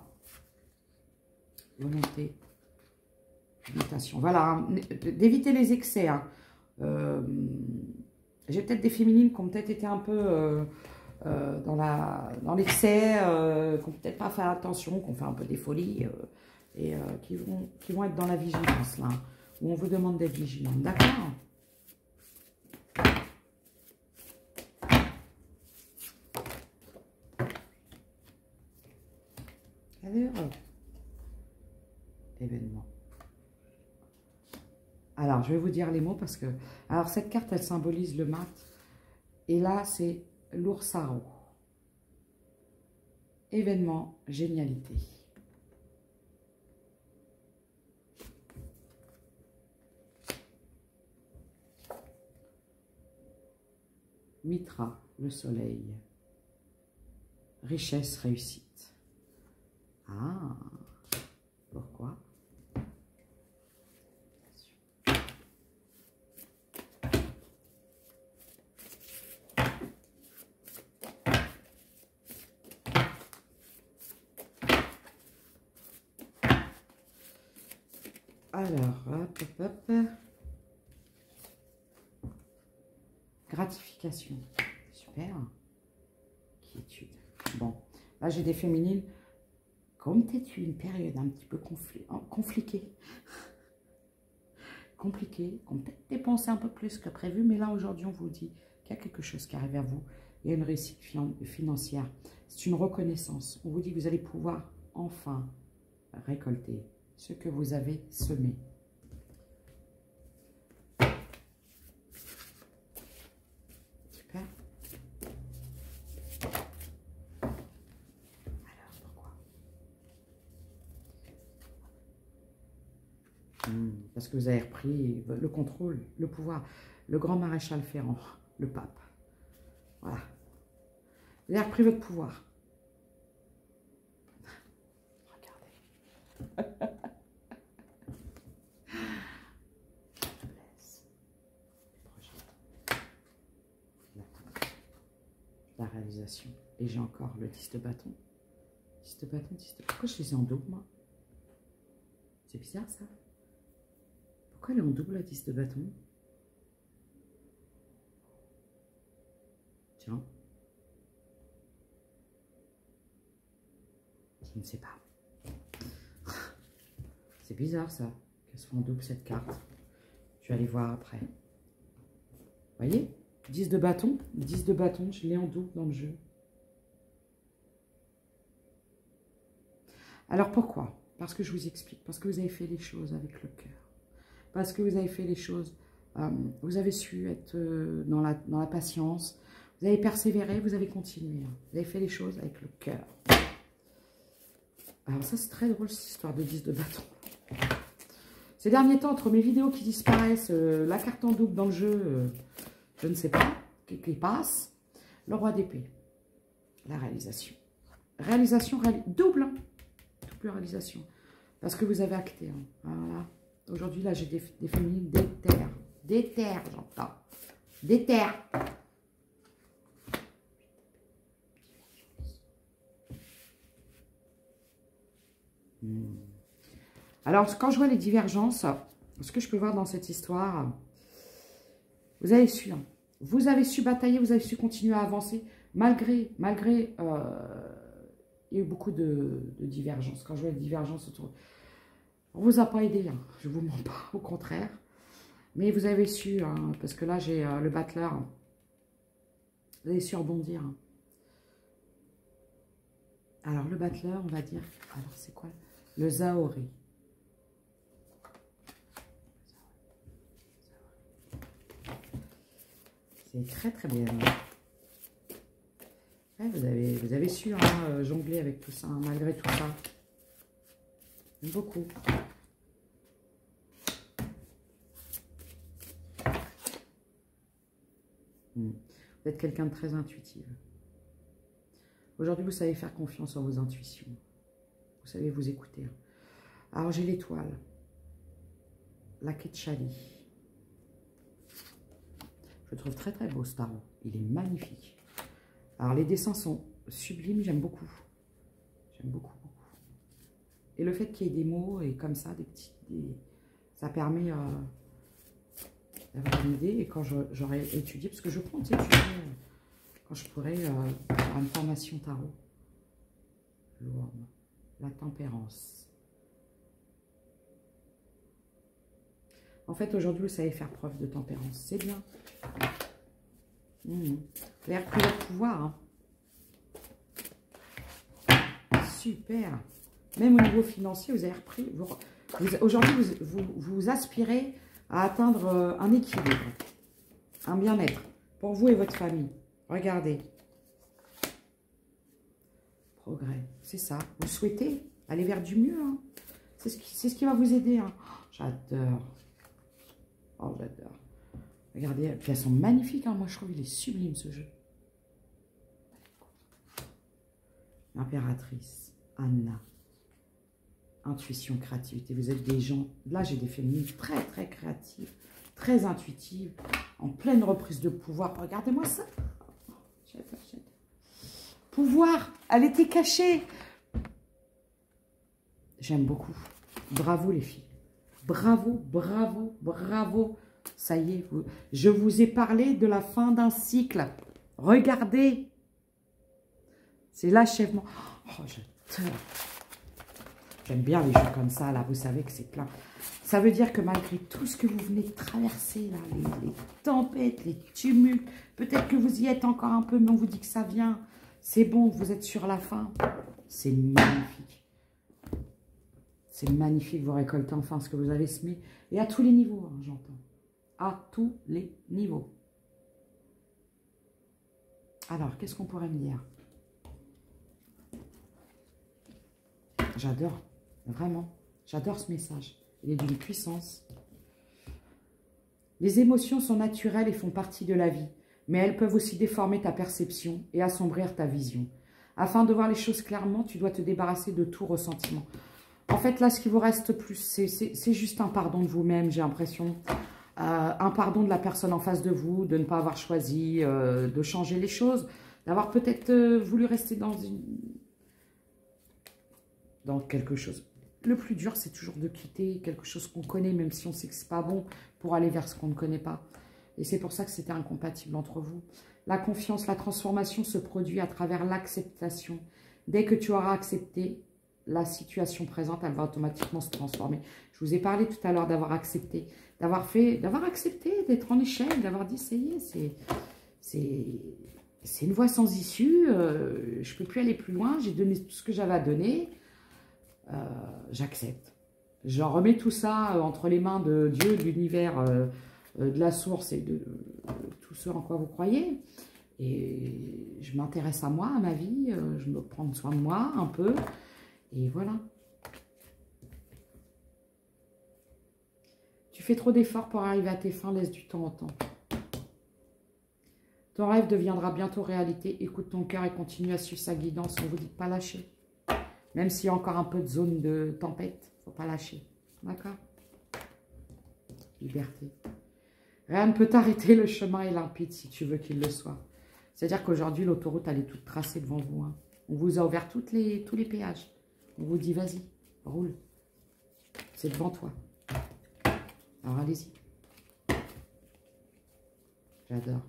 Volonté, limitation. Voilà, hein, d'éviter les excès. Hein. J'ai peut-être des féminines qui ont peut-être été un peu dans l'excès, qui n'ont peut-être pas fait attention, qui ont fait un peu des folies, et qui vont être dans la vigilance, là, où on vous demande d'être vigilant. D'accord ? Alors, événement. Alors, je vais vous dire les mots parce que... Alors, cette carte, elle symbolise le mat. Et là, c'est l'oursaro. Événement, génialité. Mitra, le soleil. Richesse, réussite. Ah, pourquoi? Alors, hop, hop, hop. Gratification. Super. Quiétude. Bon, là j'ai des féminines. Comme peut-être une période un petit peu compliquée, qui ont peut-être dépensé un peu plus que prévu, mais là aujourd'hui on vous dit qu'il y a quelque chose qui arrive vers vous, il y a une réussite financière, c'est une reconnaissance, on vous dit que vous allez pouvoir enfin récolter ce que vous avez semé. Super. Parce que vous avez repris le contrôle, le pouvoir. Le grand maréchal Ferrand, le pape. Voilà. Vous avez repris votre pouvoir. Regardez. La réalisation. Et j'ai encore le 10 de bâton. 10 de bâton, 10 de... Pourquoi je les ai en double, moi? C'est bizarre, ça. Pourquoi elle est en double, la 10 de bâton? Tiens. Je ne sais pas. C'est bizarre, ça, qu'elle soit en double, cette carte. Je vais aller voir après. Vous voyez? 10 de bâton. 10 de bâton, je l'ai en double dans le jeu. Alors pourquoi? Parce que je vous explique. Parce que vous avez fait les choses avec le cœur. Parce que vous avez fait les choses. Vous avez su être dans la patience. Vous avez persévéré, vous avez continué. Hein. Vous avez fait les choses avec le cœur. Alors ça, c'est très drôle, cette histoire de 10 de bâton. Ces derniers temps, entre mes vidéos qui disparaissent, la carte en double dans le jeu, je ne sais pas, qui passe, le roi d'épée, la réalisation. Réalisation, double, hein. Double réalisation. Parce que vous avez acté. Hein. Voilà. Aujourd'hui, là, j'ai des féminines déterres. Déterres, j'entends. Déterres. Alors, quand je vois les divergences, ce que je peux voir dans cette histoire, vous avez su, hein, vous avez su batailler, vous avez su continuer à avancer, malgré il y a eu beaucoup de divergences. Quand je vois les divergences autour, on ne vous a pas aidé, hein, je ne vous mens pas, au contraire. Mais vous avez su, hein, parce que là, j'ai le battleur, vous avez su rebondir. Hein. Alors, le battleur, on va dire, alors c'est quoi? Le Zaori. C'est très très bien. Ouais, vous avez su hein, jongler avec tout ça, hein, malgré tout ça. J'aime beaucoup. Vous êtes quelqu'un de très intuitif. Aujourd'hui, vous savez faire confiance en vos intuitions. Vous savez vous écouter. Alors, j'ai l'étoile. La Ketchali. Je le trouve très très beau ce tarot. Il est magnifique. Alors les dessins sont sublimes, j'aime beaucoup. J'aime beaucoup, beaucoup. Et le fait qu'il y ait des mots et comme ça, ça permet d'avoir une idée. Et quand j'aurai étudié, parce que je compte étudier quand je pourrai faire une formation tarot. L'homme, la tempérance. En fait, aujourd'hui, vous savez faire preuve de tempérance. C'est bien. Vous avez repris votre pouvoir. Hein. Super. Même au niveau financier, vous avez repris. Aujourd'hui, vous aspirez à atteindre un équilibre, un bien-être pour vous et votre famille. Regardez. Progrès. C'est ça. Vous souhaitez aller vers du mieux. Hein. C'est ce qui va vous aider. Hein. Oh, j'adore. Oh, j'adore. Regardez, puis elles sont magnifiques. Hein. Moi, je trouve qu'il est sublime, ce jeu. Impératrice, Anna. Intuition, créativité. Vous êtes des gens... Là, j'ai des féminines très, très créatives, très intuitives, en pleine reprise de pouvoir. Regardez-moi ça. J'adore, j'adore. Pouvoir, elle était cachée. J'aime beaucoup. Bravo, les filles. Bravo, bravo, bravo. Ça y est, je vous ai parlé de la fin d'un cycle. Regardez. C'est l'achèvement. Oh, j'adore. J'aime bien les jeux comme ça, là. Vous savez que c'est plein. Ça veut dire que malgré tout ce que vous venez de traverser, là, les tempêtes, les tumultes, peut-être que vous y êtes encore un peu, mais on vous dit que ça vient. C'est bon, vous êtes sur la fin. C'est magnifique. C'est magnifique, vous récoltez enfin ce que vous avez semé. Et à tous les niveaux, hein, j'entends. À tous les niveaux. Alors, qu'est-ce qu'on pourrait me dire? J'adore, vraiment. J'adore ce message. Il est d'une puissance. Les émotions sont naturelles et font partie de la vie. Mais elles peuvent aussi déformer ta perception et assombrir ta vision. Afin de voir les choses clairement, tu dois te débarrasser de tout ressentiment. En fait, là, ce qui vous reste plus, c'est juste un pardon de vous-même, j'ai l'impression. Un pardon de la personne en face de vous, de ne pas avoir choisi de changer les choses, d'avoir peut-être voulu rester dans quelque chose. Le plus dur, c'est toujours de quitter quelque chose qu'on connaît, même si on sait que ce n'est pas bon, pour aller vers ce qu'on ne connaît pas. Et c'est pour ça que c'était incompatible entre vous. La confiance, la transformation se produit à travers l'acceptation. Dès que tu auras accepté la situation présente, elle va automatiquement se transformer. Je vous ai parlé tout à l'heure d'avoir accepté, d'avoir accepté, d'être en échec, d'avoir dit, ça y est, C'est une voie sans issue. Je ne peux plus aller plus loin. J'ai donné tout ce que j'avais à donner. J'accepte. J'en remets tout ça entre les mains de Dieu, de l'univers, de la source et de tout ce en quoi vous croyez. Et je m'intéresse à moi, à ma vie. Je me prends soin de moi un peu. Et voilà. Tu fais trop d'efforts pour arriver à tes fins. Laisse du temps au temps. Ton rêve deviendra bientôt réalité. Écoute ton cœur et continue à suivre sa guidance. On ne vous dit de pas lâcher. Même s'il y a encore un peu de zone de tempête, il ne faut pas lâcher. D'accord? Liberté. Rien ne peut t'arrêter, le chemin est limpide si tu veux qu'il le soit. C'est-à-dire qu'aujourd'hui, l'autoroute, elle est toute tracée devant vous. Hein. On vous a ouvert tous les péages. On vous dit, vas-y, roule. C'est devant toi. Alors, allez-y. J'adore.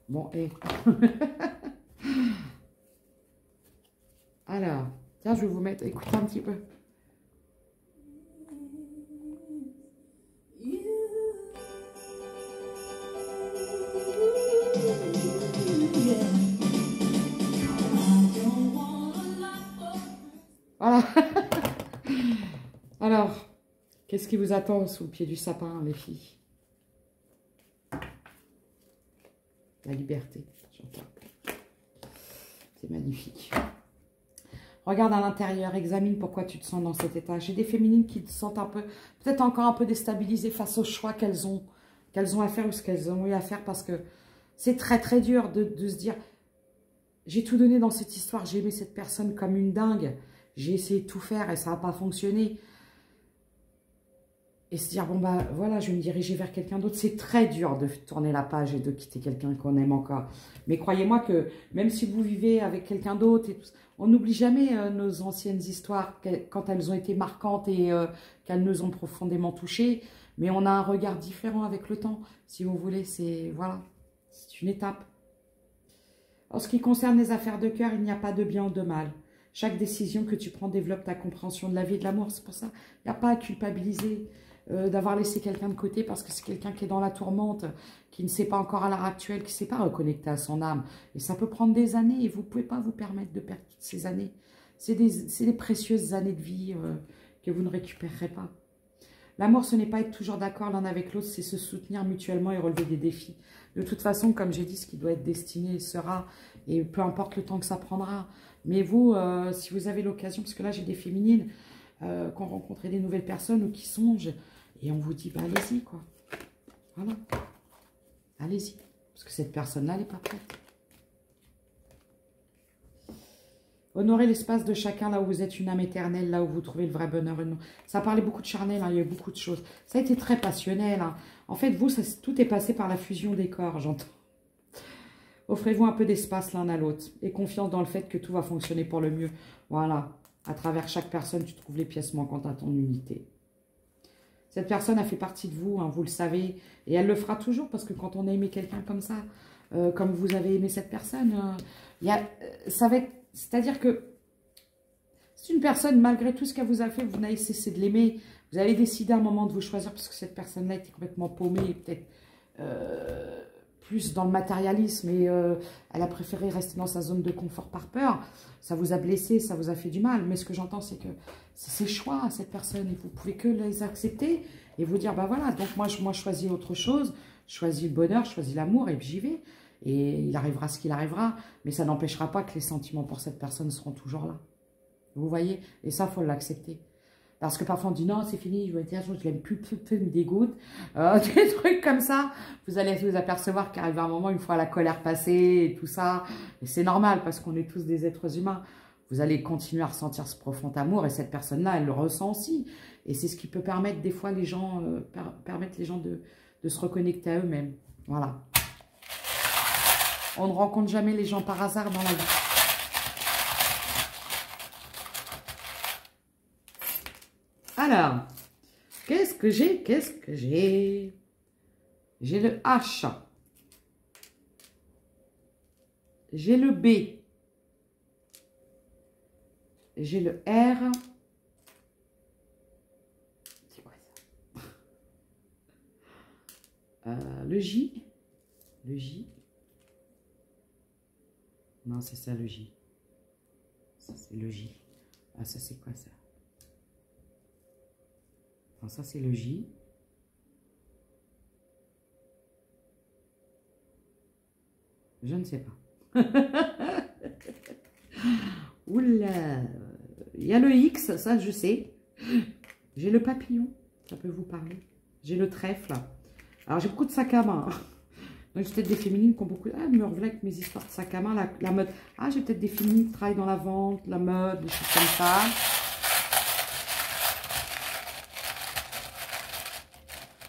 Bon, et... Alors, tiens, je vais vous mettre, écoutez un petit peu. Voilà. Alors, qu'est-ce qui vous attend sous le pied du sapin, les filles? La liberté, j'entends. C'est magnifique. Regarde à l'intérieur, examine pourquoi tu te sens dans cet état. J'ai des féminines qui se sentent un peu, peut-être encore un peu déstabilisées face aux choix qu'elles ont à faire ou ce qu'elles ont eu à faire, parce que c'est très très dur de se dire, j'ai tout donné dans cette histoire, j'ai aimé cette personne comme une dingue, j'ai essayé de tout faire et ça n'a pas fonctionné. Et se dire, bon bah voilà, je vais me diriger vers quelqu'un d'autre. C'est très dur de tourner la page et de quitter quelqu'un qu'on aime encore. Mais croyez-moi que même si vous vivez avec quelqu'un d'autre, on n'oublie jamais nos anciennes histoires quand elles ont été marquantes et qu'elles nous ont profondément touchés. Mais on a un regard différent avec le temps. Si vous voulez, voilà, c'est une étape. En ce qui concerne les affaires de cœur, il n'y a pas de bien ou de mal. Chaque décision que tu prends développe ta compréhension de la vie et de l'amour. C'est pour ça qu'il n'y a pas à culpabiliser d'avoir laissé quelqu'un de côté parce que c'est quelqu'un qui est dans la tourmente, qui ne sait pas encore à l'heure actuelle, qui ne s'est pas reconnecté à son âme. Et ça peut prendre des années et vous ne pouvez pas vous permettre de perdre toutes ces années. C'est des précieuses années de vie que vous ne récupérerez pas. L'amour, ce n'est pas être toujours d'accord l'un avec l'autre, c'est se soutenir mutuellement et relever des défis. De toute façon, comme j'ai dit, ce qui doit être destiné sera, et peu importe le temps que ça prendra. Mais vous, si vous avez l'occasion, parce que là, j'ai des féminines qui ont rencontré des nouvelles personnes ou qui songent, et on vous dit, bah allez-y, quoi. Voilà. Allez-y. Parce que cette personne-là, elle n'est pas prête. Honorez l'espace de chacun là où vous êtes une âme éternelle, là où vous trouvez le vrai bonheur. Ça parlait beaucoup de charnel, hein, il y a eu beaucoup de choses. Ça a été très passionnel. Hein. En fait, vous, tout est passé par la fusion des corps, j'entends. Offrez-vous un peu d'espace l'un à l'autre et confiance dans le fait que tout va fonctionner pour le mieux. Voilà. À travers chaque personne, tu trouves les pièces manquantes à ton unité. Cette personne a fait partie de vous, hein, vous le savez, et elle le fera toujours, parce que quand on a aimé quelqu'un comme ça, comme vous avez aimé cette personne, ça va être, c'est-à-dire que c'est une personne, malgré tout ce qu'elle vous a fait, vous n'avez cessé de l'aimer, vous avez décidé à un moment de vous choisir, parce que cette personne-là était complètement paumée, peut-être plus dans le matérialisme, et elle a préféré rester dans sa zone de confort par peur. Ça vous a blessé, ça vous a fait du mal, mais ce que j'entends, c'est que c'est ses choix à cette personne, et vous pouvez que les accepter, et vous dire, bah voilà, donc moi je choisis autre chose, je choisis le bonheur, je choisis l'amour, et puis j'y vais, et il arrivera ce qu'il arrivera, mais ça n'empêchera pas que les sentiments pour cette personne seront toujours là. Vous voyez, et ça, il faut l'accepter. Parce que parfois on dit non, c'est fini, je l'aime plus, me dégoûte. Des trucs comme ça, vous allez vous apercevoir qu'arrive un moment, une fois la colère passée et tout ça, et c'est normal parce qu'on est tous des êtres humains. Vous allez continuer à ressentir ce profond amour et cette personne-là, elle le ressent aussi. Et c'est ce qui peut permettre des fois les gens, de se reconnecter à eux-mêmes. Voilà. On ne rencontre jamais les gens par hasard dans la vie. Alors, qu'est-ce que j'ai? J'ai le H. J'ai le B. J'ai le R. C'est quoi ça? Le J. Le J. Non, c'est ça le J. Ça, c'est le J. Ah, ça, c'est quoi ça? Non, ça, c'est le J. Je ne sais pas. Oula. Il y a le X, ça, je sais. J'ai le papillon, ça peut vous parler. J'ai le trèfle. Alors, j'ai beaucoup de sacs à main. Donc, j'ai peut-être des féminines qui ont beaucoup... Ah, me reviens avec mes histoires de sacs à main, la mode. Ah, j'ai peut-être des féminines qui travaillent dans la vente, la mode, des choses comme ça.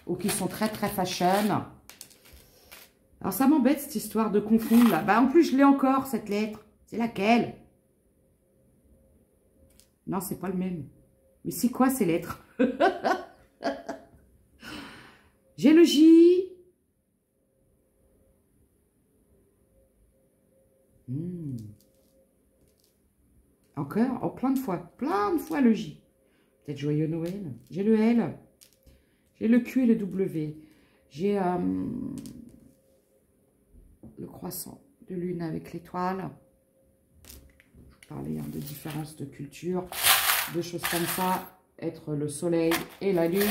Ou qui sont très, très fashion. Alors, ça m'embête, cette histoire de confondre, là. Bah, en plus, je l'ai encore, cette lettre. C'est laquelle? Non, c'est pas le même. Mais c'est quoi, ces lettres? J'ai le J. Encore, oh, plein de fois le J. Peut-être joyeux Noël. J'ai le L. J'ai le Q et le W. J'ai le croissant de lune avec l'étoile. Je vous parlais de différences de culture, de choses comme ça. Être le soleil et la lune.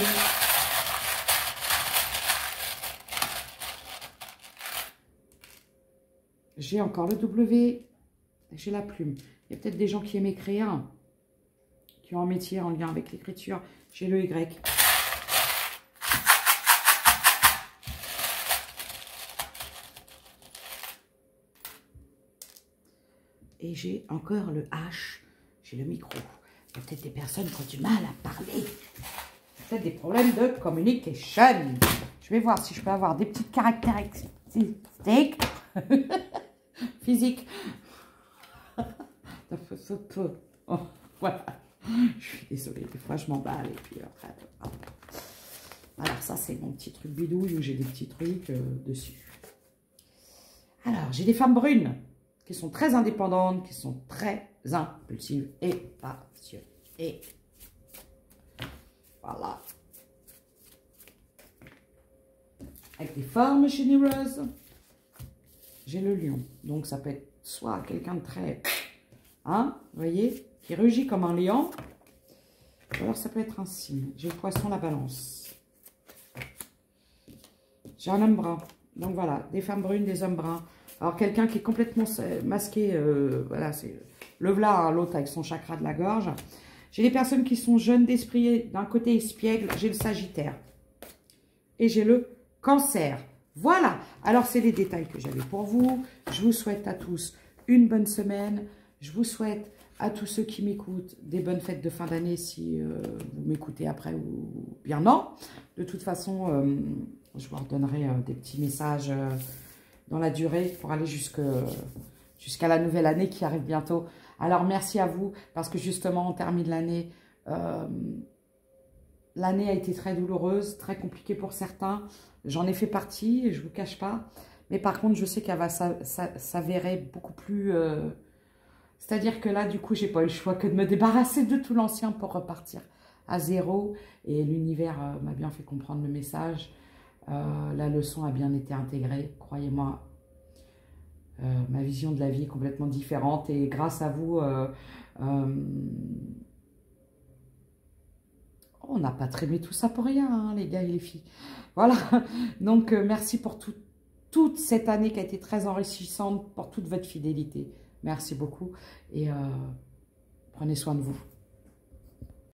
J'ai encore le W. J'ai la plume. Il y a peut-être des gens qui aiment écrire, qui ont un métier en lien avec l'écriture. J'ai le Y. Et j'ai encore le H. J'ai le micro. Il y a peut-être des personnes qui ont du mal à parler. Peut-être des problèmes de communication. Je vais voir si je peux avoir des petites caractéristiques physiques. Oh, voilà. Je suis désolée, des fois je m'emballe et puis après. Alors ça c'est mon petit truc bidouille où j'ai des petits trucs dessus. Alors j'ai des femmes brunes qui sont très indépendantes, qui sont très impulsives et passionnées. Voilà. Avec des formes généreuses. J'ai le lion, donc ça peut être soit quelqu'un de très... Hein, vous voyez, qui rugit comme un lion. Ou alors ça peut être un signe. J'ai le poisson, la balance. J'ai un homme brun. Donc voilà, des femmes brunes, des hommes bruns. Alors quelqu'un qui est complètement masqué, voilà, c'est le v'là, hein, l'autre avec son chakra de la gorge. J'ai des personnes qui sont jeunes d'esprit, d'un côté espiègle. J'ai le Sagittaire. Et j'ai le Cancer. Voilà, alors c'est les détails que j'avais pour vous. Je vous souhaite à tous une bonne semaine. Je vous souhaite à tous ceux qui m'écoutent des bonnes fêtes de fin d'année si vous m'écoutez après ou bien non. De toute façon, je vous redonnerai des petits messages dans la durée pour aller jusqu'à la nouvelle année qui arrive bientôt. Alors merci à vous parce que justement on termine l'année. L'année a été très douloureuse, très compliquée pour certains. J'en ai fait partie, je ne vous cache pas. Mais par contre, je sais qu'elle va s'avérer beaucoup plus... C'est-à-dire que là, du coup, j'ai pas eu le choix que de me débarrasser de tout l'ancien pour repartir à zéro. Et l'univers m'a bien fait comprendre le message. La leçon a bien été intégrée, croyez-moi. Ma vision de la vie est complètement différente. Et grâce à vous... on n'a pas trémé tout ça pour rien, hein, les gars et les filles. Voilà. Donc, merci pour toute cette année qui a été très enrichissante, pour toute votre fidélité. Merci beaucoup et prenez soin de vous.